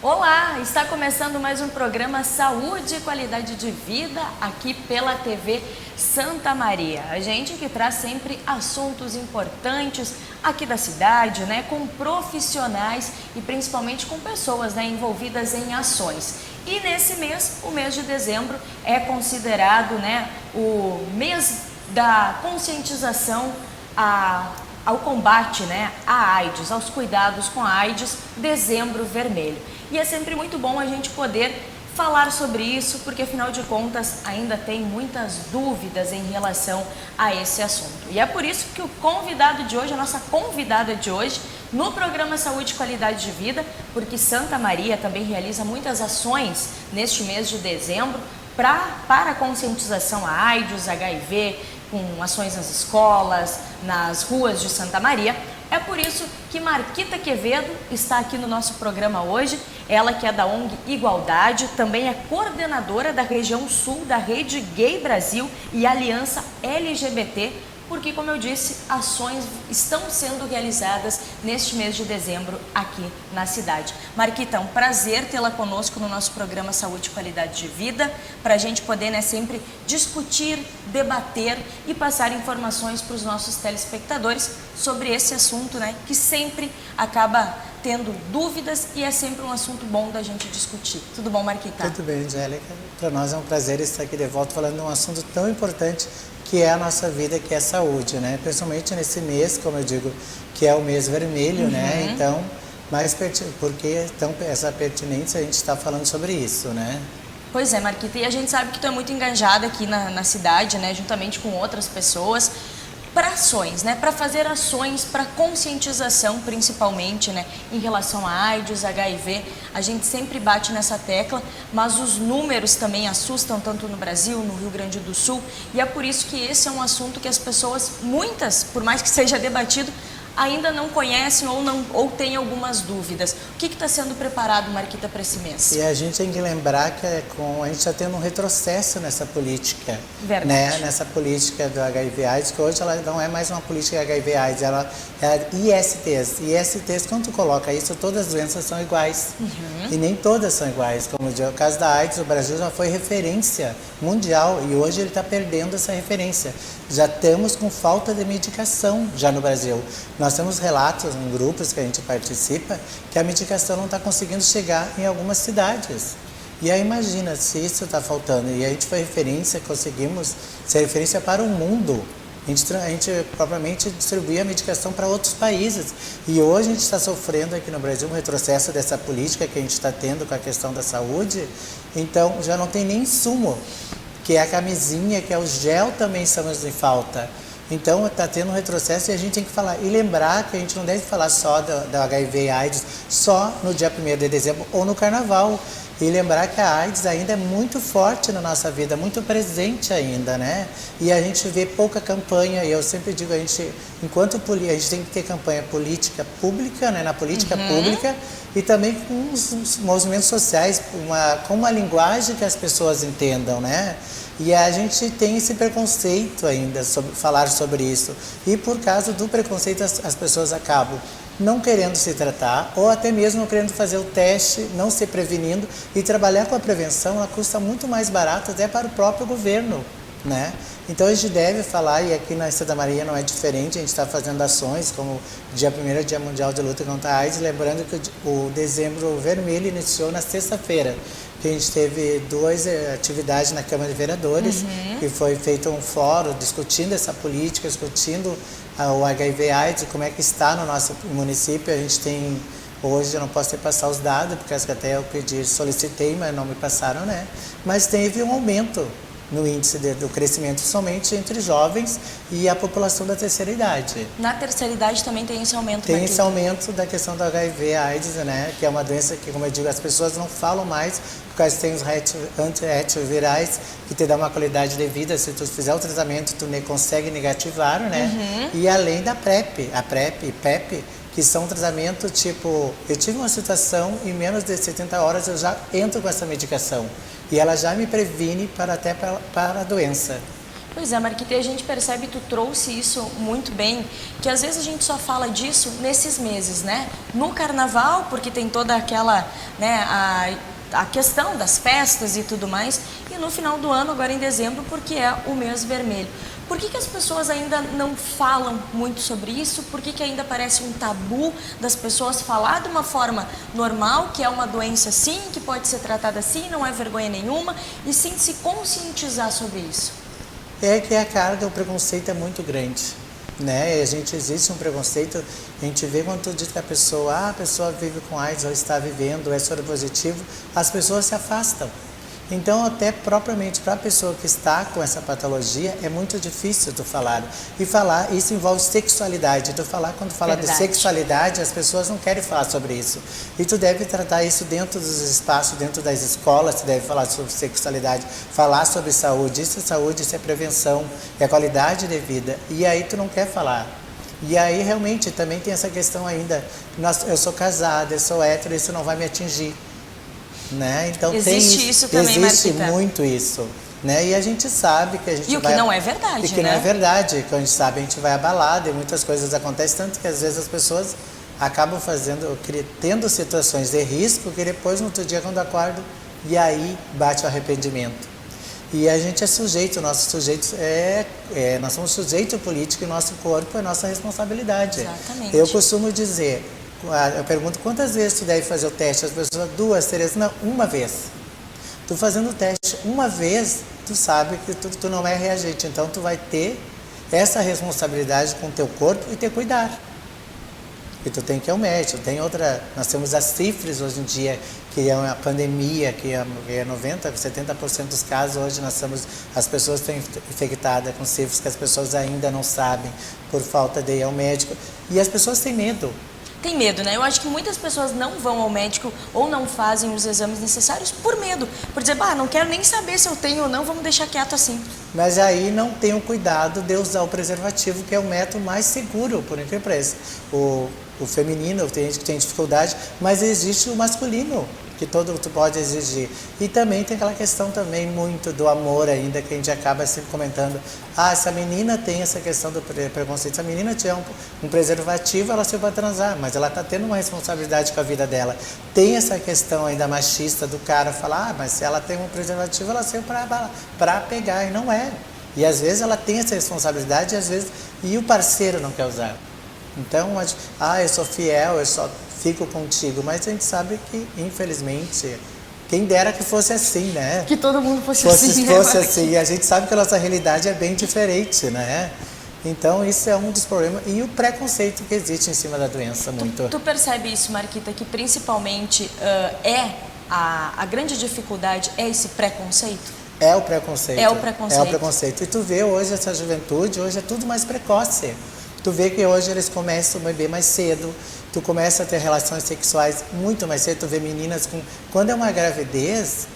Olá, está começando mais um programa Saúde e Qualidade de Vida aqui pela TV Santa Maria. A gente que traz sempre assuntos importantes aqui da cidade, com profissionais e principalmente com pessoas, envolvidas em ações. E nesse mês, o mês de dezembro, é considerado, o mês da conscientização ao combate, à AIDS, aos cuidados com a AIDS, Dezembro Vermelho. E é sempre muito bom a gente poder falar sobre isso, porque afinal de contas ainda tem muitas dúvidas em relação a esse assunto. E é por isso que o convidado de hoje, a nossa convidada de hoje, no programa Saúde e Qualidade de Vida, porque Santa Maria também realiza muitas ações neste mês de dezembro para a conscientização a AIDS, HIV, com ações nas escolas, nas ruas de Santa Maria. É por isso que Marquita Quevedo está aqui no nosso programa hoje. Ela que é da ONG Igualdade, também é coordenadora da região sul da Rede Gay Brasil e Aliança LGBT, porque, como eu disse, ações estão sendo realizadas neste mês de dezembro aqui na cidade. Marquita, é um prazer tê-la conosco no nosso programa Saúde e Qualidade de Vida, para a gente poder sempre discutir, debater e passar informações para os nossos telespectadores sobre esse assunto, que sempre acaba tendo dúvidas e é sempre um assunto bom da gente discutir. Tudo bom, Marquita? Tudo bem, Angélica. Para nós é um prazer estar aqui de volta falando de um assunto tão importante que é a nossa vida, que é a saúde, Principalmente nesse mês, como eu digo, que é o mês vermelho, Então, porque então, essa pertinência a gente está falando sobre isso, Pois é, Marquita, e a gente sabe que tu é muito engajada aqui na cidade, juntamente com outras pessoas, para ações, para fazer ações para conscientização, principalmente, em relação a AIDS, HIV. A gente sempre bate nessa tecla, mas os números também assustam, tanto no Brasil, no Rio Grande do Sul, e é por isso que esse é um assunto que as pessoas, muitas, por mais que seja debatido, ainda não conhecem ou têm algumas dúvidas. O que está sendo preparado, Marquita, para esse mês? E a gente tem que lembrar que a gente está tendo um retrocesso nessa política. Verdade. Nessa política do HIV/AIDS, que hoje ela não é mais uma política HIV/AIDS, ela é ISTs. ISTs, quando tu coloca isso, todas as doenças são iguais. E nem todas são iguais. Como no caso da AIDS, o Brasil já foi referência mundial e hoje ele está perdendo essa referência. Já estamos com falta de medicação já no Brasil. Nós temos relatos em grupos que a gente participa que a medicação não está conseguindo chegar em algumas cidades. E aí imagina se isso está faltando. E a gente foi referência, conseguimos ser referência para o mundo. A gente propriamente distribuía a medicação para outros países. E hoje a gente está sofrendo aqui no Brasil um retrocesso dessa política que a gente está tendo com a questão da saúde. Então já não tem nem insumo, que é a camisinha, que é o gel, também estamos em falta. Então está tendo um retrocesso e a gente tem que falar. E lembrar que a gente não deve falar só da HIV e AIDS só no dia 1º de dezembro ou no Carnaval. E lembrar que a AIDS ainda é muito forte na nossa vida, muito presente ainda, E a gente vê pouca campanha, e eu sempre digo, a gente tem que ter campanha política pública, na política pública, e também com os movimentos sociais, com uma linguagem que as pessoas entendam, E a gente tem esse preconceito ainda sobre falar sobre isso. E por causa do preconceito, as pessoas acabam não querendo se tratar, ou até mesmo querendo fazer o teste, não se prevenindo, e trabalhar com a prevenção, ela custa muito mais barato até para o próprio governo, Então a gente deve falar, e aqui na Santa Maria não é diferente, a gente está fazendo ações como dia 1º, Dia Mundial de Luta contra a AIDS, lembrando que o Dezembro Vermelho iniciou na sexta-feira, que a gente teve 2 atividades na Câmara de Vereadores, que foi feito um fórum discutindo essa política, discutindo o HIV/AIDS, como é que está no nosso município. A gente tem, hoje eu não posso te passar os dados, porque até eu solicitei, mas não me passaram, Mas teve um aumento no índice do crescimento somente entre jovens e a população da terceira idade. Na terceira idade também tem esse aumento? Tem esse aumento da questão do HIV/AIDS, que é uma doença que, como eu digo, as pessoas não falam mais, por causa que tem os antirretrovirais que te dão uma qualidade de vida. Se tu fizer o tratamento, tu consegue negativar, E além da PrEP, a PrEP e PEP, que são um tratamento tipo, eu tive uma situação, em menos de 70 horas eu já entro com essa medicação. E ela já me previne para a doença. Pois é, Marquita, e a gente percebe, tu trouxe isso muito bem, que às vezes a gente só fala disso nesses meses, né? No carnaval, porque tem toda aquela, né, a questão das festas e tudo mais, e no final do ano, agora em dezembro, porque é o mês vermelho. Por que as pessoas ainda não falam muito sobre isso? Por que ainda parece um tabu das pessoas falar de uma forma normal, que é uma doença sim, que pode ser tratada assim, não é vergonha nenhuma, e sim se conscientizar sobre isso? É que a carga, o preconceito é muito grande, né? Existe um preconceito, a gente vê quando tu diz que a pessoa vive com AIDS ou está vivendo, é soropositivo, as pessoas se afastam. Então, até propriamente para a pessoa que está com essa patologia, é muito difícil tu falar. E falar, isso envolve sexualidade. Tu falar, quando fala de sexualidade, as pessoas não querem falar sobre isso. E tu deve tratar isso dentro dos espaços, dentro das escolas, tu deve falar sobre sexualidade, falar sobre saúde, isso é prevenção, é qualidade de vida. E aí tu não quer falar. E aí realmente também tem essa questão ainda, eu sou casada, eu sou hétero, isso não vai me atingir. Né? Então existe isso também, existe Marquita. Muito isso, né? E a gente sabe que a gente e o que não é verdade, e que não é verdade, que a gente sabe, a gente vai abalado e muitas coisas acontecem, tanto que às vezes as pessoas acabam tendo situações de risco que depois no outro dia quando acordam e aí bate o arrependimento. E a gente é sujeito, nós somos sujeito político e nosso corpo é nossa responsabilidade. Exatamente. Eu costumo dizer, eu pergunto quantas vezes tu deve fazer o teste, as pessoas 2, 3, não, uma vez. Tu fazendo o teste uma vez, tu sabe que tu não é reagente, então tu vai ter essa responsabilidade com o teu corpo e te cuidar. E tu tem que ir ao médico, nós temos a sífilis hoje em dia, que é uma pandemia, que é 90%, 70% dos casos hoje as pessoas estão infectadas com sífilis, que as pessoas ainda não sabem por falta de ir ao médico. E as pessoas têm medo. Tem medo, né? Eu acho que muitas pessoas não vão ao médico ou não fazem os exames necessários por medo. Por dizer, não quero nem saber se eu tenho ou não, vamos deixar quieto assim. Mas aí não tem o cuidado de usar o preservativo, que é o método mais seguro, por incrível que pareça. O feminino tem gente que tem dificuldade, mas existe o masculino, que tu pode exigir. E também tem aquela questão também muito do amor ainda, que a gente acaba sempre comentando. Essa menina tem essa questão do preconceito. Se a menina tiver um preservativo, ela se vai transar, mas ela está tendo uma responsabilidade com a vida dela. Tem essa questão ainda machista do cara falar, mas se ela tem um preservativo, ela saiu para pegar, e não é. E às vezes ela tem essa responsabilidade, e o parceiro não quer usar. Então, eu sou fiel, eu só fico contigo, mas a gente sabe que, infelizmente, quem dera que fosse assim, né? Que todo mundo fosse assim, fosse assim, e a gente sabe que a nossa realidade é bem diferente, né? Então, isso é um dos problemas, e o preconceito que existe em cima da doença, muito. Tu percebe isso, Marquita, que principalmente a grande dificuldade é esse preconceito? É o preconceito. É o preconceito. É o preconceito. E tu vê hoje essa juventude, hoje é tudo mais precoce. Tu vê que hoje eles começam a beber mais cedo, tu começa a ter relações sexuais muito mais cedo, tu vê meninas Quando é uma gravidez,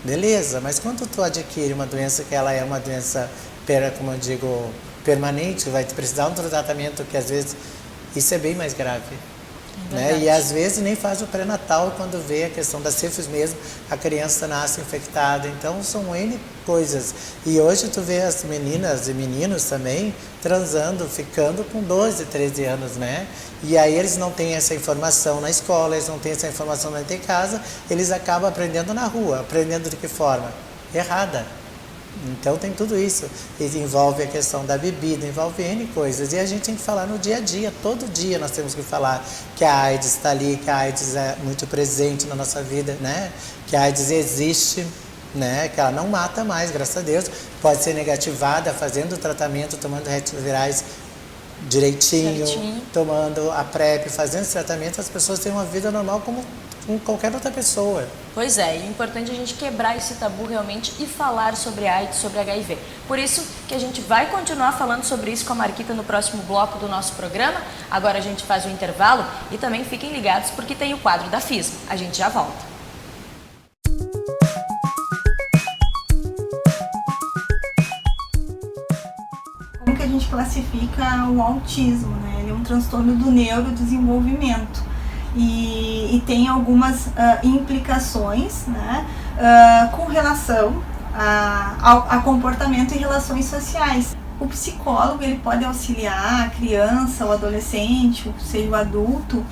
beleza, mas quando tu adquire uma doença que ela é uma doença, como eu digo, permanente, vai precisar de um tratamento que às vezes, isso é bem mais grave. Né? E às vezes nem faz o pré-natal quando vê a questão da sífilis mesmo, a criança nasce infectada, então são N coisas. E hoje tu vê as meninas e meninos também transando, ficando com 12, 13 anos, né? E aí eles não têm essa informação na escola, eles não têm essa informação dentro de casa, eles acabam aprendendo na rua. Aprendendo de que forma? Errada. Então tem tudo isso, envolve a questão da bebida, envolve N coisas, e a gente tem que falar no dia a dia, todo dia nós temos que falar que a AIDS está ali, que a AIDS é muito presente na nossa vida, né? Que a AIDS existe, né? Que ela não mata mais, graças a Deus, pode ser negativada fazendo o tratamento, tomando retrovirais direitinho, tomando a PrEP, fazendo esse tratamento, as pessoas têm uma vida normal como qualquer outra pessoa. Pois é, e é importante a gente quebrar esse tabu realmente e falar sobre AIDS, sobre HIV. Por isso que a gente vai continuar falando sobre isso com a Marquita no próximo bloco do nosso programa. Agora a gente faz o intervalo e também fiquem ligados porque tem o quadro da FISMA. A gente já volta. Como que a gente classifica o autismo, né? Ele é um transtorno do neurodesenvolvimento. E tem algumas implicações, né, com relação a comportamento e relações sociais. O psicólogo ele pode auxiliar a criança, o adolescente, ou seja, o adulto,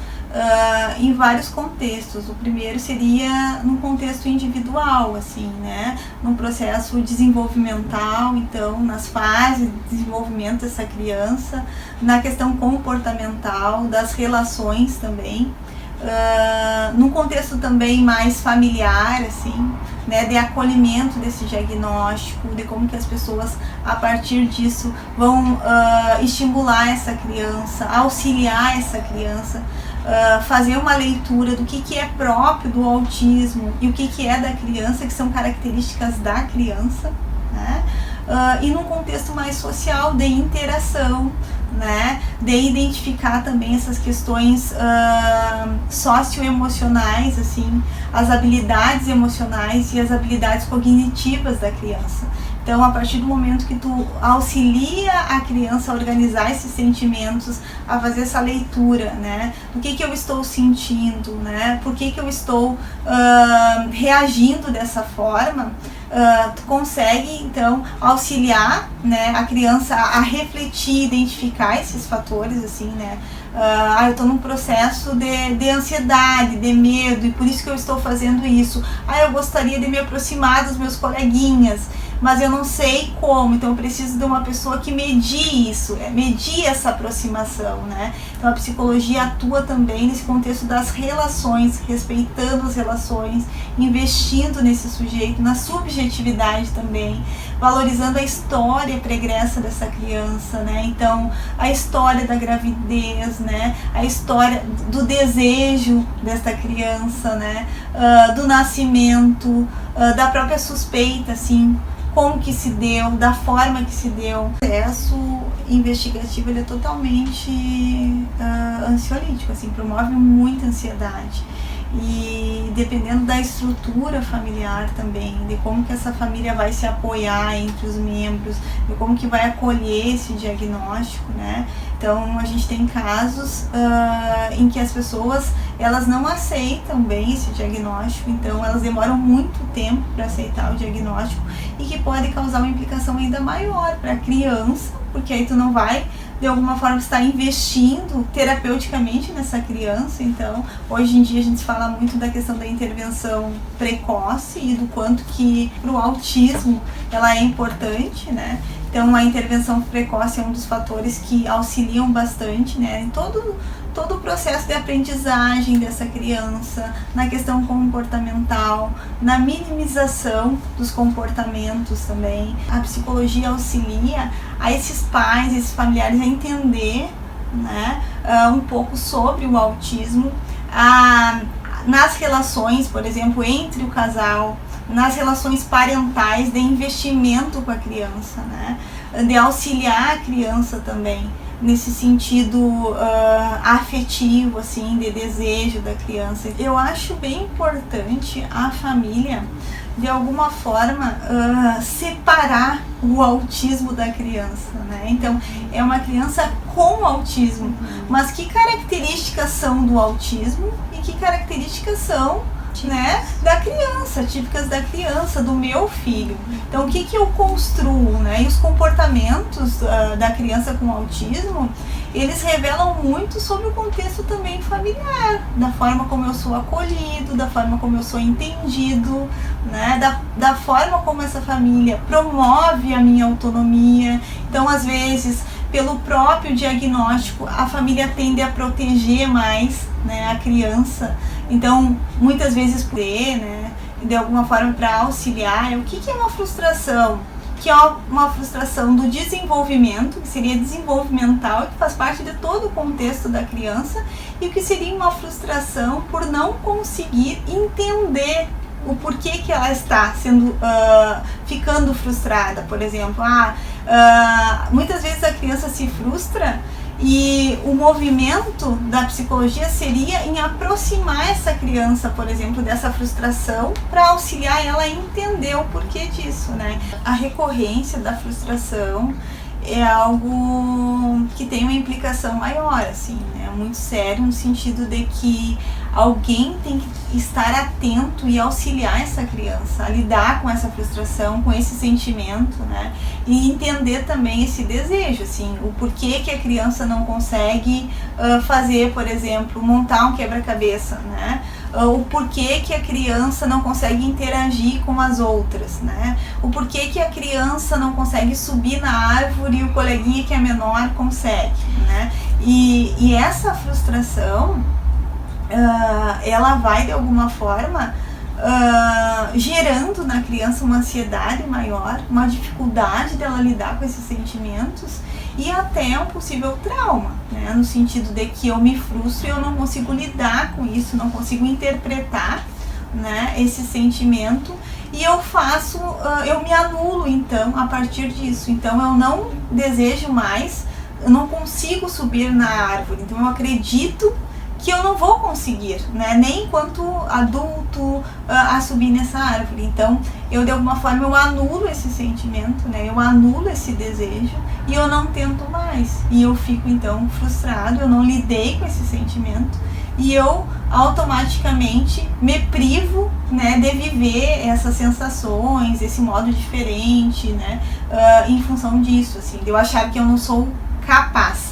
em vários contextos. O primeiro seria num contexto individual, assim, né? Num processo desenvolvimental, então, nas fases de desenvolvimento dessa criança, na questão comportamental, das relações também. Num contexto também mais familiar, assim, né, de acolhimento desse diagnóstico, de como que as pessoas a partir disso vão estimular essa criança, auxiliar essa criança, fazer uma leitura do que é próprio do autismo e o que é da criança, que são características da criança, né? E num contexto mais social, de interação, né, de identificar também essas questões socioemocionais, assim, as habilidades emocionais e as habilidades cognitivas da criança. Então, a partir do momento que tu auxilia a criança a organizar esses sentimentos, a fazer essa leitura, né, do que eu estou sentindo, né, por que eu estou reagindo dessa forma, tu consegue, então, auxiliar, né, a criança a refletir, identificar esses fatores, assim, né. Eu estou num processo de ansiedade, de medo, e por isso que eu estou fazendo isso. Eu gostaria de me aproximar dos meus coleguinhas, mas eu não sei como, então eu preciso de uma pessoa que medie isso, medir essa aproximação, né? Então a psicologia atua também nesse contexto das relações, respeitando as relações, investindo nesse sujeito, na subjetividade também, valorizando a história pregressa dessa criança, né? Então a história da gravidez, né? A história do desejo desta criança, né? Do nascimento, da própria suspeita, assim, como que se deu, da forma que se deu. O processo investigativo ele é totalmente ansiolítico, assim, promove muita ansiedade. E dependendo da estrutura familiar também, de como que essa família vai se apoiar entre os membros, de como que vai acolher esse diagnóstico, né? Então a gente tem casos em que as pessoas elas não aceitam bem esse diagnóstico, então elas demoram muito tempo para aceitar o diagnóstico e que pode causar uma implicação ainda maior para a criança, porque aí tu não vai de alguma forma estar investindo terapeuticamente nessa criança. Então hoje em dia a gente fala muito da questão da intervenção precoce e do quanto que para o autismo ela é importante, né? Então a intervenção precoce é um dos fatores que auxiliam bastante, né, em todo o processo de aprendizagem dessa criança, na questão comportamental, na minimização dos comportamentos também. A psicologia auxilia a esses pais, esses familiares a entender, né, um pouco sobre o autismo, nas relações, por exemplo, entre o casal, nas relações parentais, de investimento com a criança, né? De auxiliar a criança também nesse sentido afetivo, assim, de desejo da criança. Eu acho bem importante a família, de alguma forma, separar o autismo da criança, né? Então, é uma criança com autismo, mas que características são do autismo e que características são, né, da criança, típicas da criança, do meu filho. Então, o que eu construo, né? E os comportamentos da criança com autismo, eles revelam muito sobre o contexto também familiar, da forma como eu sou acolhido, da forma como eu sou entendido, né? Da forma como essa família promove a minha autonomia. Então, às vezes, pelo próprio diagnóstico, a família tende a proteger mais, né, a criança. Então, muitas vezes, né, de alguma forma para auxiliar. O que é uma frustração? Que é uma frustração do desenvolvimento, que seria desenvolvimental, que faz parte de todo o contexto da criança, e o que seria uma frustração por não conseguir entender o porquê que ela está sendo, ficando frustrada, por exemplo. Muitas vezes a criança se frustra e o movimento da psicologia seria em aproximar essa criança, por exemplo, dessa frustração, para auxiliar ela a entender o porquê disso, né? A recorrência da frustração é algo que tem uma implicação maior, assim, né? muito sério, no sentido de que alguém tem que estar atento e auxiliar essa criança a lidar com essa frustração, com esse sentimento, né? E entender também esse desejo, assim, o porquê que a criança não consegue fazer, por exemplo, montar um quebra-cabeça, né? O porquê que a criança não consegue interagir com as outras, né? O porquê que a criança não consegue subir na árvore e o coleguinha que é menor consegue, né? E essa frustração, ela vai de alguma forma gerando na criança uma ansiedade maior, uma dificuldade dela lidar com esses sentimentos e até um possível trauma, né? No sentido de que eu me frustro e eu não consigo lidar com isso, não consigo interpretar, né, esse sentimento, e eu me anulo então a partir disso. Então eu não desejo mais, eu não consigo subir na árvore, então eu acredito que eu não vou conseguir, né, nem enquanto adulto a subir nessa árvore. Então eu de alguma forma eu anulo esse sentimento, né, eu anulo esse desejo e eu não tento mais, e eu fico então frustrado, eu não lidei com esse sentimento e eu automaticamente me privo, né, de viver essas sensações, esse modo diferente, né, em função disso, assim, de eu achar que eu não sou capaz.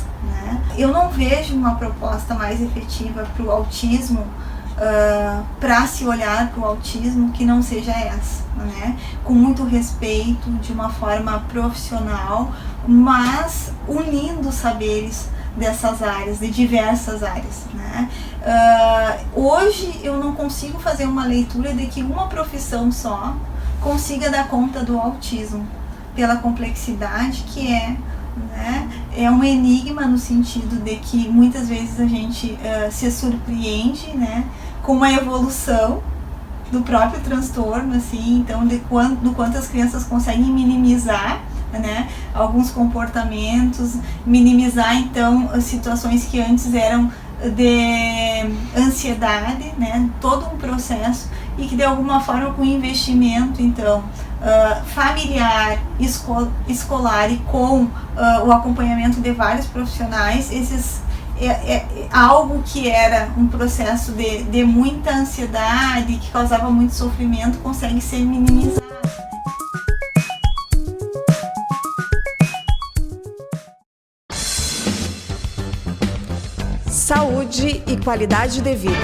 Eu não vejo uma proposta mais efetiva para o autismo, para se olhar para o autismo, que não seja essa, né? Com muito respeito, de uma forma profissional, mas unindo saberes dessas áreas, de diversas áreas, né? Hoje eu não consigo fazer uma leitura de que uma profissão só consiga dar conta do autismo, pela complexidade que é, né? É um enigma no sentido de que muitas vezes a gente se surpreende, né, com a evolução do próprio transtorno, assim, então do quanto as crianças conseguem minimizar, né, alguns comportamentos, minimizar então as situações que antes eram de ansiedade, né, todo um processo, e que de alguma forma com investimento então familiar, escolar e com o acompanhamento de vários profissionais, algo que era um processo de muita ansiedade, que causava muito sofrimento, consegue ser minimizado. Saúde e qualidade de vida.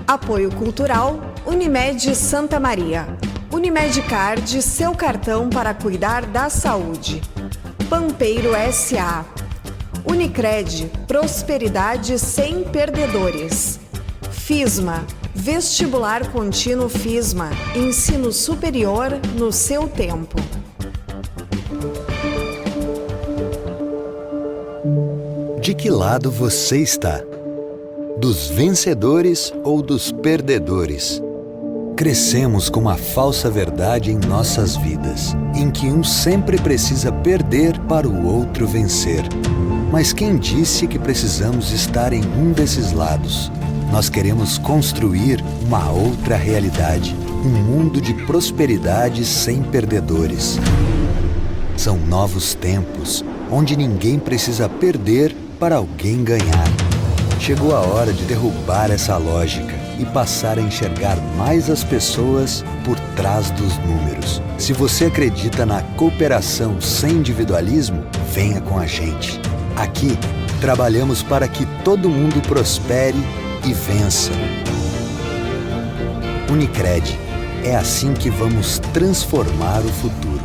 Apoio cultural Unimed Santa Maria. Unimed Card, seu cartão para cuidar da saúde. Pampeiro S.A. Unicred, prosperidade sem perdedores. FISMA, vestibular contínuo FISMA, ensino superior no seu tempo. De que lado você está? Dos vencedores ou dos perdedores? Crescemos com uma falsa verdade em nossas vidas, em que um sempre precisa perder para o outro vencer. Mas quem disse que precisamos estar em um desses lados? Nós queremos construir uma outra realidade, um mundo de prosperidade sem perdedores. São novos tempos, onde ninguém precisa perder para alguém ganhar. Chegou a hora de derrubar essa lógica e passar a enxergar mais as pessoas por trás dos números. Se você acredita na cooperação sem individualismo, venha com a gente. Aqui, trabalhamos para que todo mundo prospere e vença. Unicred, é assim que vamos transformar o futuro.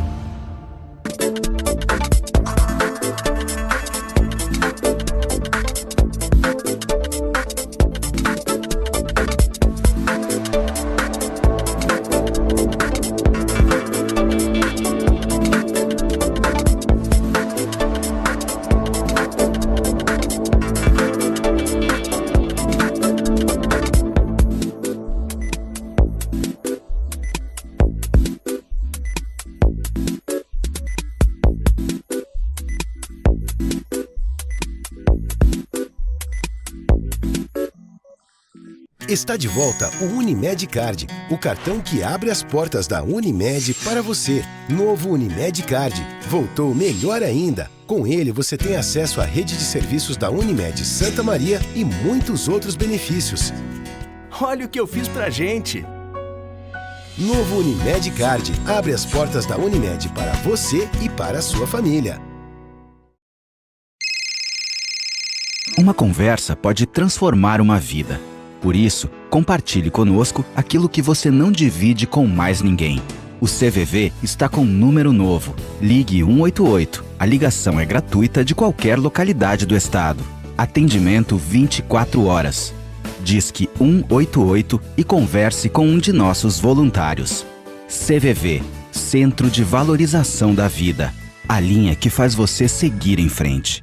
Está de volta o Unimed Card, o cartão que abre as portas da Unimed para você. Novo Unimed Card, voltou melhor ainda, Com ele, você tem acesso à rede de serviços da Unimed Santa Maria e muitos outros benefícios. Olha o que eu fiz pra gente! Novo Unimed Card abre as portas da Unimed para você e para a sua família. Uma conversa pode transformar uma vida. Por isso, compartilhe conosco aquilo que você não divide com mais ninguém. O CVV está com um número novo. Ligue 188. A ligação é gratuita de qualquer localidade do estado. Atendimento 24 horas. Disque 188 e converse com um de nossos voluntários. CVV, Centro de Valorização da Vida. A linha que faz você seguir em frente.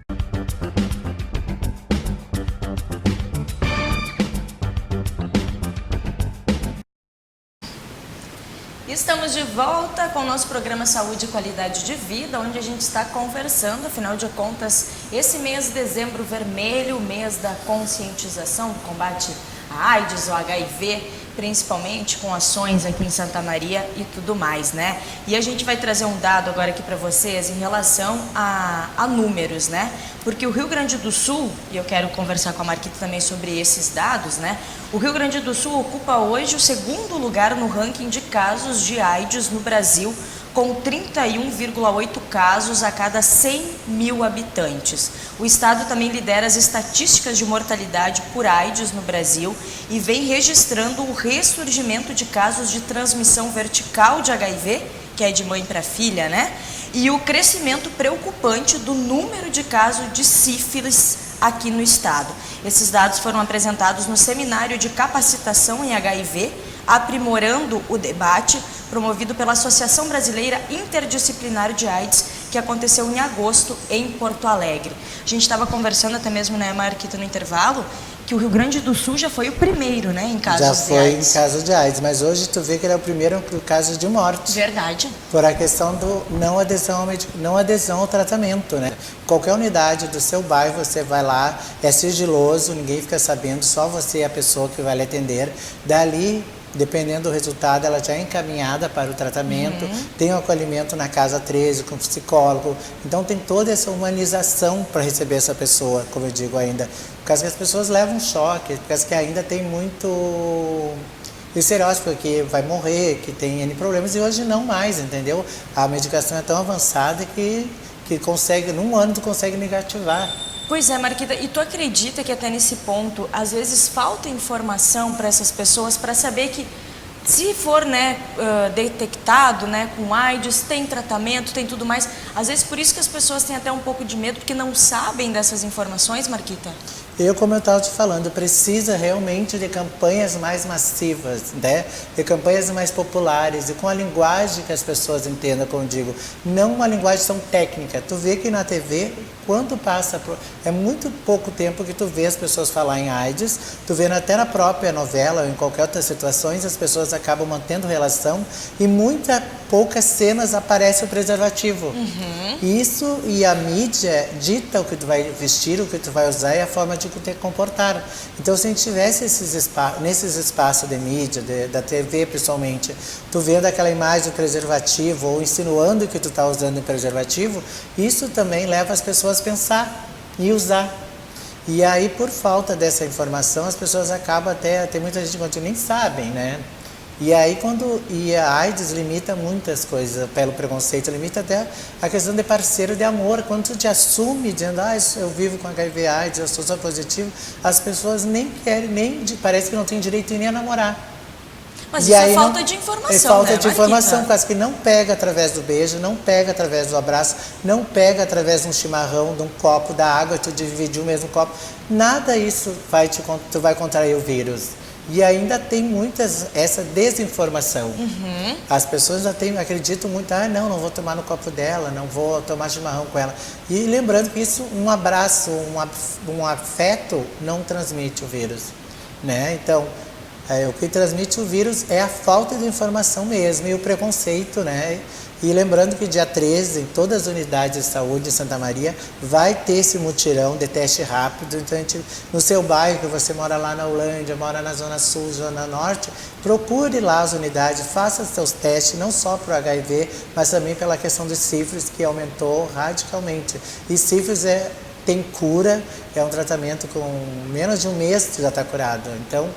Estamos de volta com o nosso programa Saúde e Qualidade de Vida, onde a gente está conversando, afinal de contas, esse mês de dezembro vermelho, mês da conscientização do combate à AIDS, ao HIV, principalmente com ações aqui em Santa Maria e tudo mais, né? E a gente vai trazer um dado agora aqui para vocês em relação a números, né? Porque o Rio Grande do Sul, e eu quero conversar com a Marquita também sobre esses dados, né? O Rio Grande do Sul ocupa hoje o segundo lugar no ranking de casos de AIDS no Brasil, com 31,8 casos a cada 100 mil habitantes. O estado também lidera as estatísticas de mortalidade por AIDS no Brasil e vem registrando o ressurgimento de casos de transmissão vertical de HIV, que é de mãe para filha, né? E o crescimento preocupante do número de casos de sífilis aqui no estado. Esses dados foram apresentados no seminário de capacitação em HIV, aprimorando o debate, promovido pela Associação Brasileira Interdisciplinar de AIDS, que aconteceu em agosto em Porto Alegre. A gente estava conversando até mesmo, né, Marquita, no intervalo, que o Rio Grande do Sul já foi o primeiro, né, em casos de AIDS. Já foi em caso de AIDS, mas hoje tu vê que ele é o primeiro por caso de morte. Verdade. Por a questão do não adesão ao tratamento, né? Qualquer unidade do seu bairro, você vai lá, é sigiloso, ninguém fica sabendo, só você é a pessoa que vai lhe atender. Dali, dependendo do resultado, ela já é encaminhada para o tratamento, tem o acolhimento na casa 13 com psicólogo, então tem toda essa humanização para receber essa pessoa, como eu digo ainda, por causa que as pessoas levam um choque, por causa que ainda tem muito estereótipo que vai morrer, que tem N problemas, e hoje não mais, entendeu? A medicação é tão avançada que consegue, num ano tu consegue negativar. Pois é, Marquita, e tu acredita que até nesse ponto, às vezes falta informação para essas pessoas para saber que se for, né, detectado, né, com AIDS, tem tratamento, tem tudo mais. Às vezes por isso que as pessoas têm até um pouco de medo, porque não sabem dessas informações, Marquita? Como eu estava te falando, precisa realmente de campanhas mais massivas, né? De campanhas mais populares e com a linguagem que as pessoas entendam, como eu digo, não uma linguagem tão técnica. Tu vê que na TV, quando passa, é muito pouco tempo que tu vê as pessoas falar em AIDS, tu vê até na própria novela ou em qualquer outra situação, as pessoas acabam mantendo relação e poucas cenas aparece o preservativo. Isso, e a mídia dita o que tu vai vestir, o que tu vai usar e a forma de te comportar. Então, se a gente tivesse nesses espaços de mídia, da TV principalmente, tu vendo aquela imagem do preservativo ou insinuando que tu está usando o preservativo, isso também leva as pessoas a pensar e usar. E aí, por falta dessa informação, as pessoas acabam tem muita gente que nem sabem, né? E aí a AIDS limita muitas coisas, pelo preconceito, limita até a questão de parceiro de amor. Quando tu te assume dizendo, eu vivo com HIV AIDS, eu sou positivo, as pessoas nem querem, parece que não tem direito nem a namorar. Mas isso é falta de informação, é falta né, de informação, quase que não pega através do beijo, não pega através do abraço, não pega através de um chimarrão, de um copo, da água, tu dividir o mesmo copo. Nada isso tu vai contrair o vírus. E ainda tem essa desinformação. As pessoas acreditam muito, não vou tomar no copo dela, não vou tomar chimarrão com ela. E lembrando que isso, um abraço, um afeto não transmite o vírus, né? Então, o que transmite o vírus é a falta de informação mesmo e o preconceito, né? E lembrando que dia 13, em todas as unidades de saúde de Santa Maria, vai ter esse mutirão de teste rápido. Então, no seu bairro, que você mora lá na Holândia, mora na Zona Sul, Zona Norte, procure lá as unidades, faça seus testes, não só para o HIV, mas também pela questão de sífilis, que aumentou radicalmente. E sífilis tem cura, é um tratamento com menos de um mês já está curado. Então,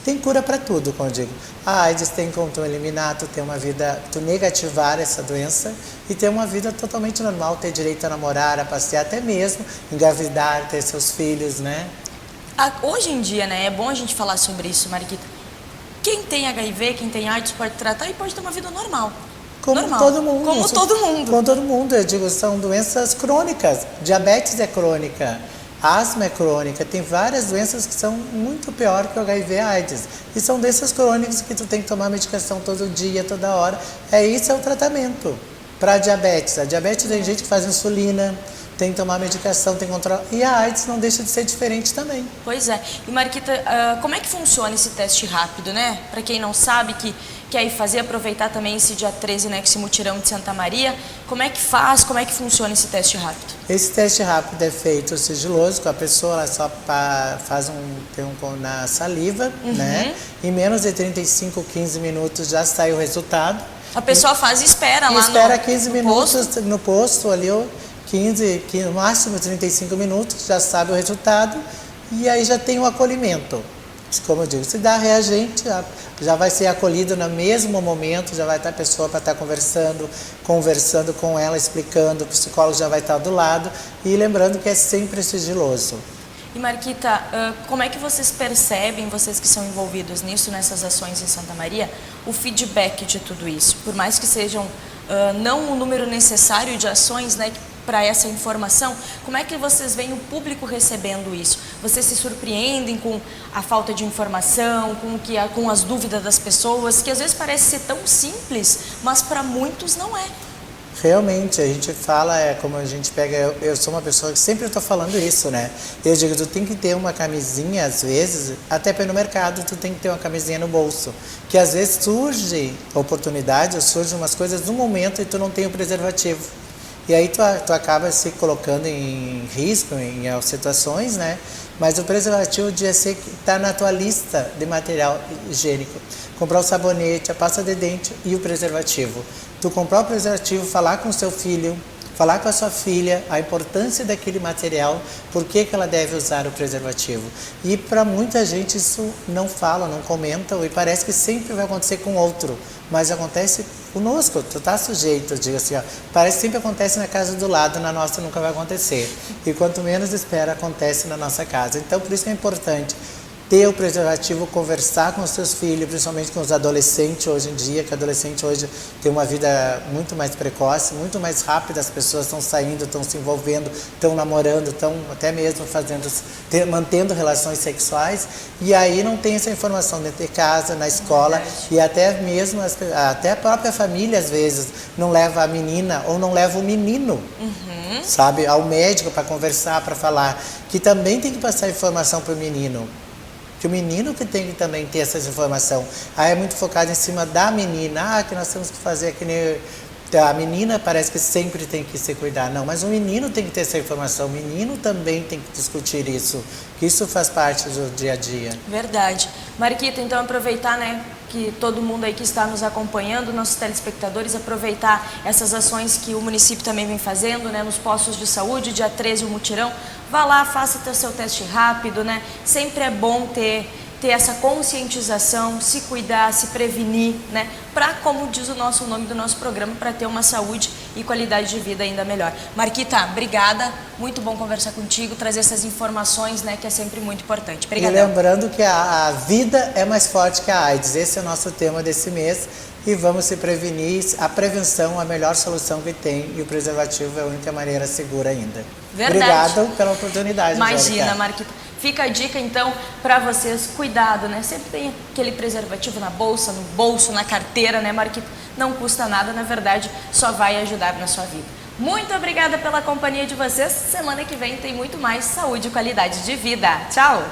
tem cura para tudo, como eu digo. A AIDS tem como tu eliminar, tu ter uma vida, tu negativar essa doença e ter uma vida totalmente normal, ter direito a namorar, a passear, até mesmo engravidar, ter seus filhos, né? Hoje em dia, né, é bom a gente falar sobre isso, Mariquita. Quem tem HIV, quem tem AIDS pode tratar e pode ter uma vida normal. Como normal. Todo mundo. Como todo mundo. Como todo mundo, eu digo, são doenças crônicas. Diabetes é crônica, asma é crônica, tem várias doenças que são muito pior que o HIV e AIDS. E são doenças crônicas que tu tem que tomar medicação todo dia, toda hora. Isso é o tratamento para diabetes. A diabetes tem gente que faz insulina, tem que tomar medicação, tem que controlar. E a AIDS não deixa de ser diferente também. Pois é. E Mariquita, como é que funciona esse teste rápido, né? Para quem não sabe, que quer ir fazer, aproveitar também esse dia 13, né, esse mutirão de Santa Maria, como é que faz, como é que funciona esse teste rápido? Esse teste rápido é feito sigiloso, com a pessoa ela só faz na saliva, né? Em menos de 35, 15 minutos já sai o resultado. A pessoa faz e espera lá espera 15 minutos posto. No posto ali, 15, no máximo 35 minutos, já sabe o resultado e aí já tem o acolhimento. Como eu digo, se dá reagente, já vai ser acolhido no mesmo momento, já vai estar a pessoa para estar conversando com ela, explicando, o psicólogo já vai estar do lado e lembrando que é sempre sigiloso. E Mariquita, como é que vocês percebem, vocês que são envolvidos nisso, nessas ações em Santa Maria, o feedback de tudo isso? Por mais que sejam não o número necessário de ações, né, para essa informação, como é que vocês veem o público recebendo isso? Vocês se surpreendem com a falta de informação, com as dúvidas das pessoas, que às vezes parece ser tão simples, mas para muitos não é. Realmente, a gente fala, como a gente pega, eu sou uma pessoa que sempre estou falando isso, né? Eu digo, tu tem que ter uma camisinha, às vezes, até para ir no mercado, tu tem que ter uma camisinha no bolso. Que às vezes surge oportunidade, surgem umas coisas no momento e tu não tem o preservativo. E aí tu acaba se colocando em risco em situações, né? Mas o preservativo devia ser que está na tua lista de material higiênico. Comprar o sabonete, a pasta de dente e o preservativo. Tu comprar o preservativo, falar com o seu filho, falar com a sua filha a importância daquele material, por que ela deve usar o preservativo. E para muita gente isso não fala, não comenta, e parece que sempre vai acontecer com outro, mas acontece conosco, tu tá sujeito, eu digo assim, parece que sempre acontece na casa do lado, na nossa nunca vai acontecer. E quanto menos espera, acontece na nossa casa. Então por isso que é importante ter o preservativo, conversar com os seus filhos, principalmente com os adolescentes hoje em dia, que adolescente hoje tem uma vida muito mais precoce, muito mais rápida, as pessoas estão saindo, estão se envolvendo, estão namorando, estão até mesmo mantendo relações sexuais, e aí não tem essa informação dentro de casa, na escola, e até mesmo até a própria família às vezes não leva a menina ou não leva o menino, sabe, ao médico para conversar, para falar, que também tem que passar informação para o menino. Que o menino que tem que também ter essa informação. Aí é muito focado em cima da menina. Que nós temos que fazer que nem... A menina parece que sempre tem que se cuidar. Não, mas o menino tem que ter essa informação. O menino também tem que discutir isso. Que isso faz parte do dia a dia. Verdade. Mariquita, então aproveitar, né, que todo mundo aí que está nos acompanhando, nossos telespectadores, aproveitar essas ações que o município também vem fazendo, né, nos postos de saúde, dia 13 o mutirão. Vá lá, faça o seu teste rápido, né? Sempre é bom ter essa conscientização, se cuidar, se prevenir, né? Para, como diz o nome do nosso programa, para ter uma saúde e qualidade de vida ainda melhor. Mariquita, obrigada. Muito bom conversar contigo, trazer essas informações, né? Que é sempre muito importante. Obrigada. E lembrando que a vida é mais forte que a AIDS. Esse é o nosso tema desse mês. E vamos se prevenir. A prevenção é a melhor solução que tem e o preservativo é a única maneira segura ainda. Verdade. Obrigado pela oportunidade. Imagina, Mariquita. Fica a dica, então, para vocês, cuidado, né? Sempre tem aquele preservativo na bolsa, no bolso, na carteira, né, Mariquita? Não custa nada, na verdade, só vai ajudar na sua vida. Muito obrigada pela companhia de vocês. Semana que vem tem muito mais saúde e qualidade de vida. Tchau!